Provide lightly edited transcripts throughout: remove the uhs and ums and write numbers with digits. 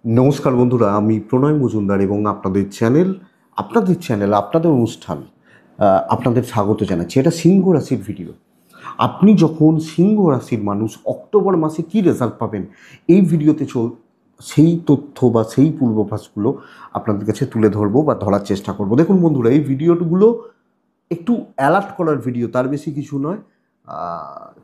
নমস্কার বন্ধুরা, আমি প্রণয় মজুমদার এবং আপনাদের চ্যানেল আপনাদের অনুষ্ঠান আপনাদের স্বাগত জানাচ্ছি। এটা সিংহ রাশির ভিডিও। আপনি যখন সিংহ রাশির মানুষ অক্টোবর মাসে কী রেজাল্ট পাবেন, এই ভিডিওতে সেই তথ্য বা সেই পূর্বাভাসগুলো আপনাদের কাছে তুলে ধরবো বা ধরার চেষ্টা করব। দেখুন বন্ধুরা, এই ভিডিওগুলো একটু অ্যালার্ট করার ভিডিও, তার বেশি কিছু নয়।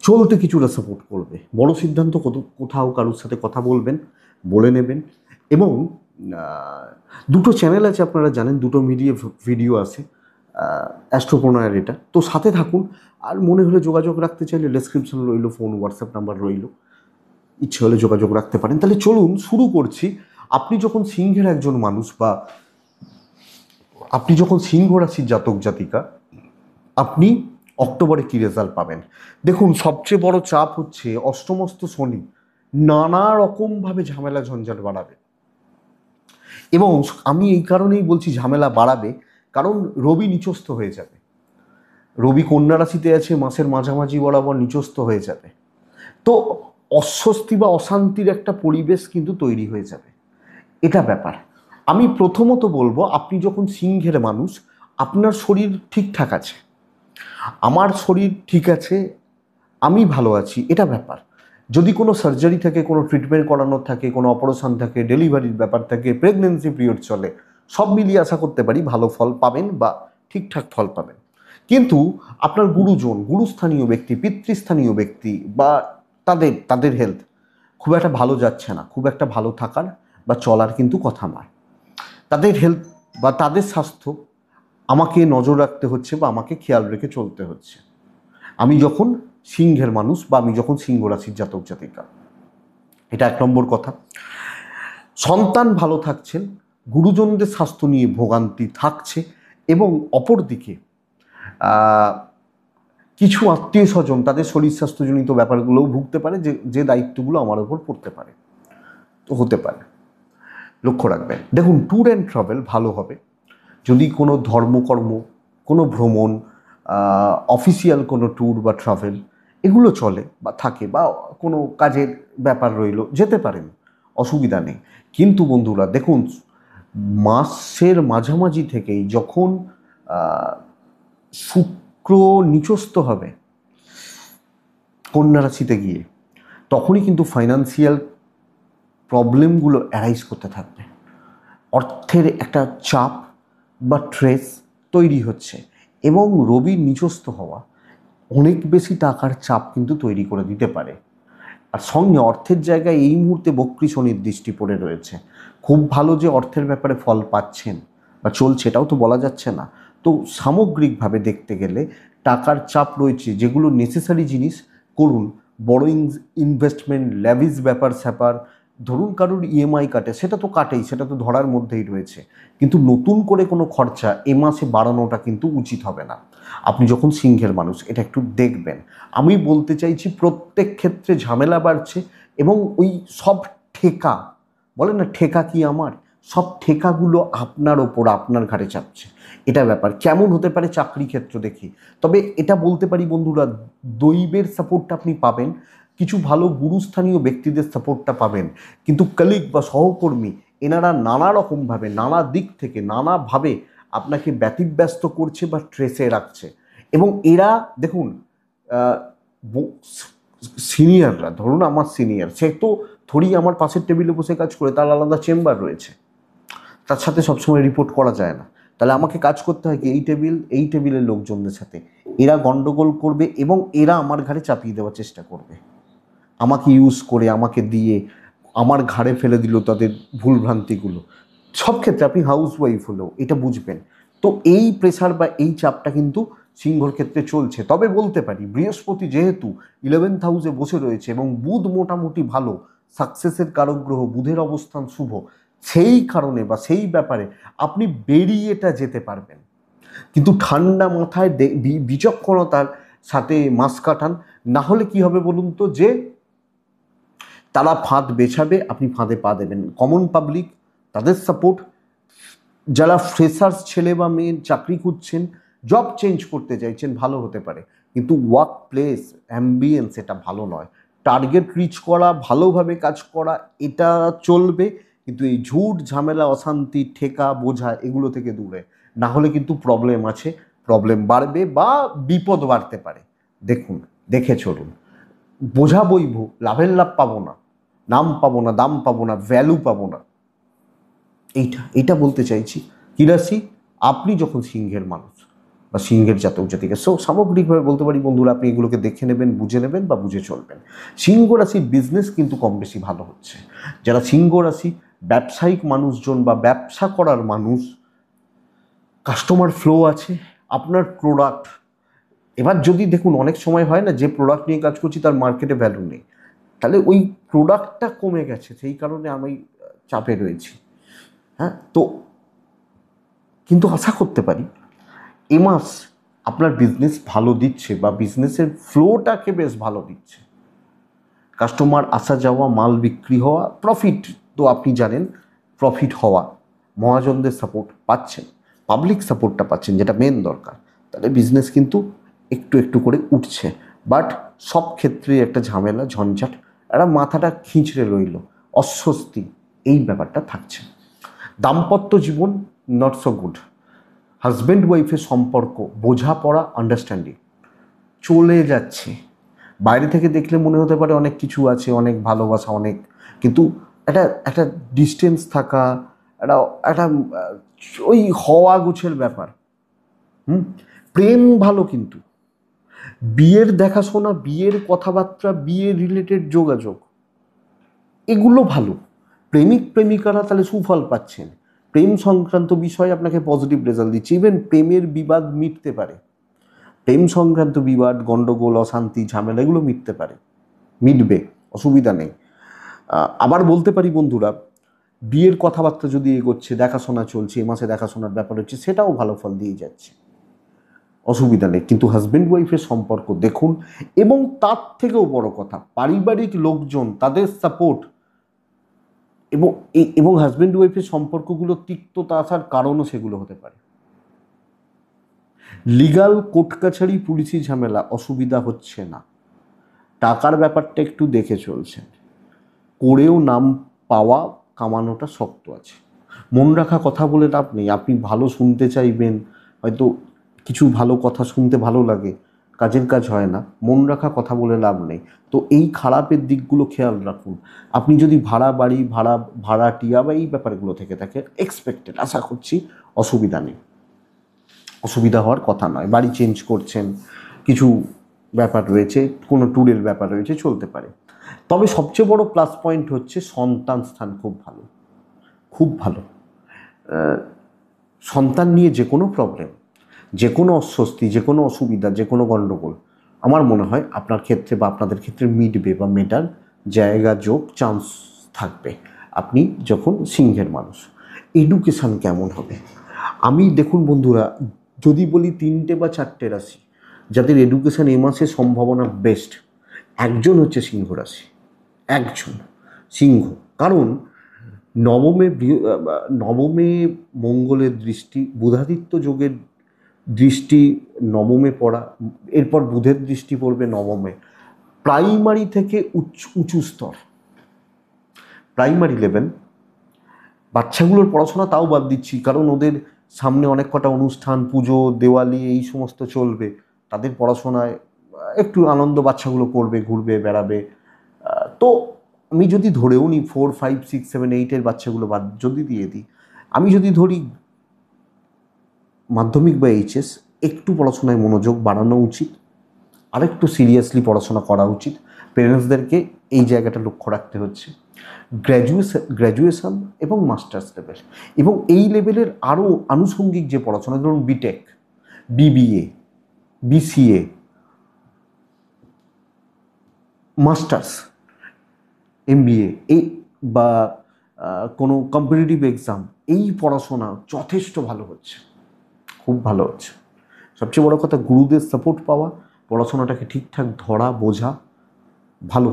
চলতে কিছুটা সাপোর্ট করবে। বড় সিদ্ধান্ত কোথাও কারোর সাথে কথা বলবেন, বলে নেবেন। এবং দুটো চ্যানেল আছে, আপনারা জানেন, দুটো ভিডিও আছে অ্যাস্ট্রোপ্রণয়ের। এটা তো সাথে থাকুন। আর মনে হলে যোগাযোগ রাখতে চাইলে ডেসক্রিপশন রইল, ফোন হোয়াটসঅ্যাপ নাম্বার রইল, ইচ্ছে হলে যোগাযোগ রাখতে পারেন। তাহলে চলুন শুরু করছি। আপনি যখন সিংহের একজন মানুষ বা আপনি যখন সিংহ রাশির জাতক জাতিকা, আপনি অক্টোবরে কী রেজাল্ট পাবেন? দেখুন, সবচেয়ে বড় চাপ হচ্ছে অষ্টমস্ত শনি নানা রকমভাবে ঝামেলা ঝঞ্ঝাট বাড়াবে। এবং আমি এই কারণেই বলছি ঝামেলা বাড়াবে, কারণ রবি নিচস্থ হয়ে যাবে। রবি কন্যা রাশিতে আছে, মাসের মাঝামাঝি বরাবর নিচস্থ হয়ে যাবে। তো অস্বস্তি বা অশান্তির একটা পরিবেশ কিন্তু তৈরি হয়ে যাবে। এটা ব্যাপার। আমি প্রথমত বলবো, আপনি যখন সিংহের মানুষ, আপনার শরীর ঠিকঠাক আছে, আমার শরীর ঠিক আছে, আমি ভালো আছি, এটা ব্যাপার। যদি কোনো সার্জারি থাকে, কোনো ট্রিটমেন্ট করানোর থাকে, কোনো অপারেশন থাকে, ডেলিভারির ব্যাপার থাকে, প্রেগনেন্সি পিরিয়ড চলে, সব মিলিয়ে আশা করতে পারি ভালো ফল পাবেন বা ঠিকঠাক ফল পাবেন। কিন্তু আপনার গুরুজন, গুরুস্থানীয় ব্যক্তি, পিতৃস্থানীয় ব্যক্তি বা তাদের হেলথ খুব একটা ভালো যাচ্ছে না, খুব একটা ভালো থাকার বা চলার কিন্তু কথা নয়। তাদের হেলথ বা তাদের স্বাস্থ্য আমাকে নজর রাখতে হচ্ছে বা আমাকে খেয়াল রেখে চলতে হচ্ছে, আমি যখন সিংহের মানুষ বা আমি যখন সিংহ রাশির জাতক জাতিকা। এটা এক নম্বর কথা। সন্তান ভালো থাকছেন, গুরুজনদের স্বাস্থ্য নিয়ে ভোগান্তি থাকছে, এবং অপরদিকে কিছু আত্মীয় স্বজন তাদের শরীর স্বাস্থ্যজনিত ব্যাপারগুলোও ভুগতে পারে, যে দায়িত্বগুলো আমার ওপর পড়তে পারে, তো হতে পারে। লক্ষ্য রাখবেন। দেখুন, ট্যুর অ্যান্ড ট্রাভেল ভালো হবে। যদি কোনো ধর্মকর্ম, কোনো ভ্রমণ, অফিসিয়াল কোনো ট্যুর বা ট্রাভেল এগুলো চলে বা থাকে, বা কোনো কাজের ব্যাপার রইল, যেতে পারেন, অসুবিধা নেই। কিন্তু বন্ধুরা দেখুন, মাসের মাঝামাঝি থেকেই যখন শুক্র নিচস্থ হবে কন্যা রাশিতে গিয়ে, তখনই কিন্তু ফাইন্যান্সিয়াল প্রবলেমগুলো অ্যারাইজ করতে থাকবে। অর্থের একটা চাপ বা ট্রেস তৈরি হচ্ছে, এবং রবির নিচস্থ হওয়া অনেক বেশি টাকার চাপ কিন্তু তৈরি করে দিতে পারে। আর সঙ্গে অর্থের জায়গায় এই মুহূর্তে বক্রী শনির দৃষ্টি পড়ে রয়েছে। খুব ভালো যে অর্থের ব্যাপারে ফল পাচ্ছেন বা চলছে, এটাও তো বলা যাচ্ছে না। তো সামগ্রিকভাবে দেখতে গেলে টাকার চাপ রয়েছে। যেগুলো নেসেসারি জিনিস করুন, বড় ইনভেস্টমেন্ট, ল্যাভিশ ব্যাপার স্যাপার, ধরুন কারুর ইএমআই কাটে, সেটা তো কাটেই, সেটা তো ধরার মধ্যেই রয়েছে। কিন্তু নতুন করে কোনো খরচা এ মাসে বাড়ানোটা কিন্তু উচিত হবে না। আপনি যখন সিংহের মানুষ, এটা একটু দেখবেন। আমি বলতে চাইছি, প্রত্যেক ক্ষেত্রে ঝামেলা বাড়ছে, এবং ওই সব ঠেকা, বলে না ঠেকা কি আমার, সব ঠেকাগুলো আপনার ওপর, আপনার ঘাড়ে চাপছে। এটা ব্যাপার। কেমন হতে পারে চাকরি ক্ষেত্র দেখি। তবে এটা বলতে পারি বন্ধুরা, দৈবের সাপোর্টটা আপনি পাবেন, কিছু ভালো গুরুস্থানীয় ব্যক্তিদের সাপোর্টটা পাবেন। কিন্তু কলিগ বা সহকর্মী, এনারা নানা রকমভাবে, নানা দিক থেকে, নানাভাবে আপনাকে ব্যতিব্যস্ত করছে বা ট্রেসে রাখছে। এবং এরা দেখুন, সিনিয়ররা, ধরুন আমার সিনিয়র, সে তো থোড়ি আমার পাশের টেবিলে বসে কাজ করে, তার আলাদা চেম্বার রয়েছে, তার সাথে সবসময় রিপোর্ট করা যায় না। তাহলে আমাকে কাজ করতে হয় কি, এই টেবিলের লোকজনদের সাথে। এরা গন্ডগোল করবে এবং এরা আমার ঘাড়ে চাপিয়ে দেওয়ার চেষ্টা করবে, আমাকে ইউজ করে, আমাকে দিয়ে আমার ঘাড়ে ফেলে দিল তাদের ভুলভ্রান্তিগুলো। সব ক্ষেত্রে, আপনি হাউস ওয়াইফ হলেও এটা বুঝবেন। তো এই প্রেশার বা এই চাপটা কিন্তু সিংহর ক্ষেত্রে চলছে। তবে বলতে পারি, বৃহস্পতি যেহেতু 11th হাউসে বসে রয়েছে এবং বুধ মোটামুটি ভালো, সাকসেসের কারক গ্রহ, বুধের অবস্থান শুভ, সেই কারণে বা সেই ব্যাপারে আপনি বেরিয়ে এটা যেতে পারবেন। কিন্তু ঠান্ডা মাথায় বিচক্ষণতার সাথে মাস কাটান। না হলে কি হবে বলুন তো, যে তারা ফাঁদ বেছাবে, আপনি ফাঁদে পা দেবেন। কমন পাবলিক, তাদের সাপোর্ট, যারা ফ্রেশার্স ছেলে বা মেয়ে চাকরি খুঁজছেন, জব চেঞ্জ করতে চাইছেন, ভালো হতে পারে। কিন্তু ওয়ার্ক প্লেস অ্যাম্বিয়েন্স এটা ভালো নয়। টার্গেট রিচ করা, ভালোভাবে কাজ করা, এটা চলবে। কিন্তু এই ঝুট ঝামেলা অশান্তি ঠেকা বোঝা এগুলো থেকে দূরে, না হলে কিন্তু প্রবলেম আছে, প্রবলেম বাড়বে বা বিপদ বাড়তে পারে। দেখুন, দেখে চলুন, বোঝা বইব, লাভের লাভ পাবো না, নাম পাবো না, দাম পাবো না, ভ্যালু পাবো না, এইটা বলতে চাইছি। কি রাশি? আপনি যখন সিংহের মানুষ বা সিংহের জাতক জাতিকা, সামগ্রিকভাবে বলতে পারি বন্ধুরা, আপনি এগুলোকে দেখে নেবেন, বুঝে নেবেন বা বুঝে চলবেন। সিংহ রাশির বিজনেস কিন্তু কম বেশি ভালো হচ্ছে। যারা সিংহ রাশি ব্যবসায়িক মানুষজন বা ব্যবসা করার মানুষ, কাস্টমার ফ্লো আছে, আপনার প্রোডাক্ট, এবার যদি দেখুন অনেক সময় হয় না, যে প্রোডাক্ট নিয়ে কাজ করছি তার মার্কেটে ভ্যালু নেই, তাহলে ওই প্রোডাক্টটা কমে গেছে, সেই কারণে আমি চাপে রয়েছি। হ্যাঁ, তো কিন্তু আশা করতে পারি এ মাস আপনার বিজনেস ভালো দিচ্ছে বা বিজনেসের ফ্লোটাকে বেশ ভালো দিচ্ছে। কাস্টমার আসা যাওয়া, মাল বিক্রি হওয়া, প্রফিট তো আপনি জানেন, প্রফিট হওয়া, মহাজনদের সাপোর্ট পাচ্ছেন, পাবলিক সাপোর্টটা পাচ্ছেন, যেটা মেন দরকার। তাহলে বিজনেস কিন্তু একটু একটু করে উঠছে। বাট সব ক্ষেত্রে একটা ঝামেলা, ঝঞ্ঝাট, একটা মাথাটা খিঁচড়ে রইল, অস্বস্তি, এই ব্যাপারটা থাকছে। দাম্পত্য জীবন নট সো গুড। হাজব্যান্ড ওয়াইফের সম্পর্ক, বোঝাপড়া, আন্ডারস্ট্যান্ডিং চলে যাচ্ছে। বাইরে থেকে দেখলে মনে হতে পারে অনেক কিছু আছে, অনেক ভালোবাসা, অনেক, কিন্তু একটা একটা ডিস্টেন্স থাকা, একটা একটা ওই হওয়া গুছের ব্যাপার। প্রেম ভালো, কিন্তু বিয়ের দেখাশোনা, বিয়ের কথাবার্তা, বিয়ে রিলেটেড যোগাযোগ, এগুলো ভালো। প্রেমিক প্রেমিকারা তাহলে সুফল পাচ্ছেন, প্রেম সংক্রান্ত বিষয়ে আপনাকে পজিটিভ রেজাল্ট দিচ্ছে। ইভেন প্রেমের বিবাদ মিটতে পারে, প্রেম সংক্রান্ত বিবাদ, গণ্ডগোল, অশান্তি, ঝামেলা, এগুলো মিটতে পারে, মিটবে, অসুবিধা নেই। আবার বলতে পারি বন্ধুরা, বিয়ের কথাবার্তা যদি এগোচ্ছে, দেখাশোনা চলছে, এ মাসে দেখাশোনার ব্যাপার হচ্ছে, সেটাও ভালো ফল দিয়ে যাচ্ছে, অসুবিধা নেই। কিন্তু হাজব্যান্ড ওয়াইফের সম্পর্ক দেখুন, এবং তার থেকেও বড় কথা, পারিবারিক লোকজন, তাদের সাপোর্ট, এবং হাজব্যান্ড ওয়াইফের সম্পর্কগুলো তিক্ততা আসার কারণও সেগুলো হতে পারে। লিগাল কোর্ট কাছারি, পুলিশি ঝামেলা, অসুবিধা হচ্ছে না। টাকার ব্যাপারটা একটু দেখে চলছেন, করেও নাম পাওয়া, কামানোটা শক্ত আছে। মন রাখা কথা বলে লাভ নেই। আপনি ভালো শুনতে চাইবেন, হয়তো কিছু ভালো কথা শুনতে ভালো লাগে, কাজের কাজ হয় না, মন রাখা কথা বলে লাভ নেই। তো এই খারাপের দিকগুলো খেয়াল রাখুন। আপনি যদি ভাড়া বাড়ি, ভাড়াটিয়া বা এই ব্যাপারগুলো থেকে থাকে, এক্সপেক্টেড, আশা করছি অসুবিধা নেই, অসুবিধা হওয়ার কথা নয়। বাড়ি চেঞ্জ করছেন, কিছু ব্যাপার রয়েছে, কোনো ট্যুরের ব্যাপার রয়েছে, চলতে পারে। তবে সবচেয়ে বড় প্লাস পয়েন্ট হচ্ছে সন্তান স্থান খুব ভালো, খুব ভালো। সন্তান নিয়ে যে কোনো প্রবলেম, যে কোনো অস্বস্তি, যে কোনো অসুবিধা, যে কোনো গণ্ডগোল, আমার মনে হয় আপনার ক্ষেত্রে বা আপনাদের ক্ষেত্রে মিটবে বা মেটার জায়গা, যোগ, চান্স থাকবে আপনি যখন সিংহের মানুষ। এডুকেশান কেমন হবে? আমি দেখুন বন্ধুরা, যদি বলি 3টে বা 4টে রাশি যাদের এডুকেশান এ মাসে সম্ভাবনা বেস্ট, একজন হচ্ছে সিংহ রাশি, একজন সিংহ। কারণ নবমে মঙ্গলের দৃষ্টি, বুধাদিত্য যোগের দৃষ্টি নবমে পড়া, এরপর বুধের দৃষ্টি পড়বে নবমে। প্রাইমারি থেকে উঁচু স্তর, প্রাইমারি লেভেল, বাচ্চাগুলোর পড়াশোনা তাও বাদ দিচ্ছি, কারণ ওদের সামনে অনেক কটা অনুষ্ঠান, পুজো, দেওয়ালি, এই সমস্ত চলবে, তাদের পড়াশোনায় একটু আনন্দ বাচ্চাগুলো করবে, ঘুরবে, বেড়াবে। তো আমি যদি ধরেও নিই 4, 5, 6, 7, 8-এর বাচ্চাগুলো বাদ যদি দিয়ে দিই, আমি যদি ধরি মাধ্যমিক বা এইচএস, একটু পড়াশোনায় মনোযোগ বাড়ানো উচিত, আরেকটু সিরিয়াসলি পড়াশোনা করা উচিত। পেরেন্টসদেরকে এই জায়গাটা লক্ষ্য রাখতে হচ্ছে। গ্র্যাজুয়েশন এবং মাস্টার্স লেভেল, এবং এই লেভেলের আরও আনুষঙ্গিক যে পড়াশোনা, ধরুন B Tech, BBA, BCA, masters, MBA, এই বা কোনো কম্পিটিটিভ এক্সাম, এই পড়াশোনা যথেষ্ট ভালো হচ্ছে, খুব ভালো হচ্ছে। সবচেয়ে বড় কথা, গুরুদের সাপোর্ট পাওয়া, পড়াশোনাটাকে ঠিকঠাক ধরা, বোঝা, ভালো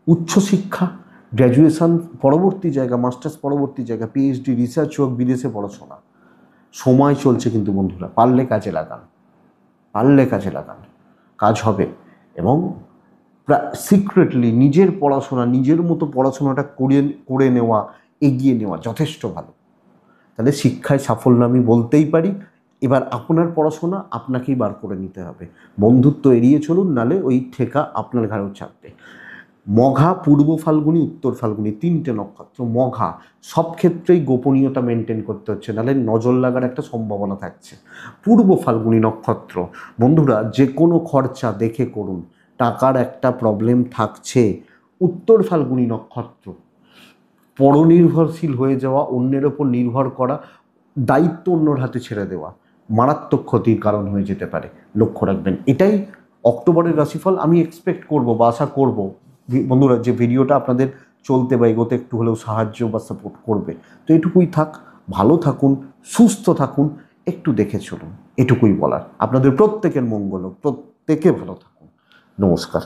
উচ্চশিক্ষা, গ্র্যাজুয়েশন পরবর্তী জায়গা, মাস্টার্স পরবর্তী জায়গা, পিএইচডি, রিসার্চ হোক, বিদেশে পড়াশোনা, সময় চলছে কিন্তু বন্ধুরা, পারলে কাজে লাগান, পারলে কাজে লাগান, কাজ হবে। এবং সিক্রেটলি নিজের পড়াশোনা, নিজের মতো পড়াশোনাটা করে নেওয়া, এগিয়ে নেওয়া যথেষ্ট ভালো। তাহলে শিক্ষায় সাফল্য আমি বলতেই পারি। এবার আপনার পড়াশোনা আপনাকেই বার করে নিতে হবে। বন্ধুত্ব এড়িয়ে চলুন, নালে ওই ঠেকা আপনার ঘাড়েও চাপবে। মঘা, পূর্ব ফাল্গুনী, উত্তর ফাল্গুনী, 3টে নক্ষত্র। মঘা, সব ক্ষেত্রেই গোপনীয়তা মেনটেন করতে হচ্ছে, নাহলে নজর লাগার একটা সম্ভাবনা থাকছে। পূর্ব ফাল্গুনী নক্ষত্র, বন্ধুরা যে কোনো খরচা দেখে করুন, টাকার একটা প্রবলেম থাকছে। উত্তর ফাল্গুনী নক্ষত্র, পরনির্ভরশীল হয়ে যাওয়া, অন্যের ওপর নির্ভর করা, দায়িত্ব অন্যর হাতে ছেড়ে দেওয়া মারাত্মক ক্ষতির কারণ হয়ে যেতে পারে, লক্ষ্য রাখবেন। এটাই অক্টোবরের রাশিফল। আমি এক্সপেক্ট করব বা আশা করব বন্ধুরা যে ভিডিওটা আপনাদের চলতে বা এগোতে একটু হলেও সাহায্য বা সাপোর্ট করবে। তো এটুকুই থাক, ভালো থাকুন, সুস্থ থাকুন, একটু দেখে চলুন, এটুকুই বলার। আপনাদের প্রত্যেকের মঙ্গল হোক, প্রত্যেকে ভালো থাকুন। নমস্কার।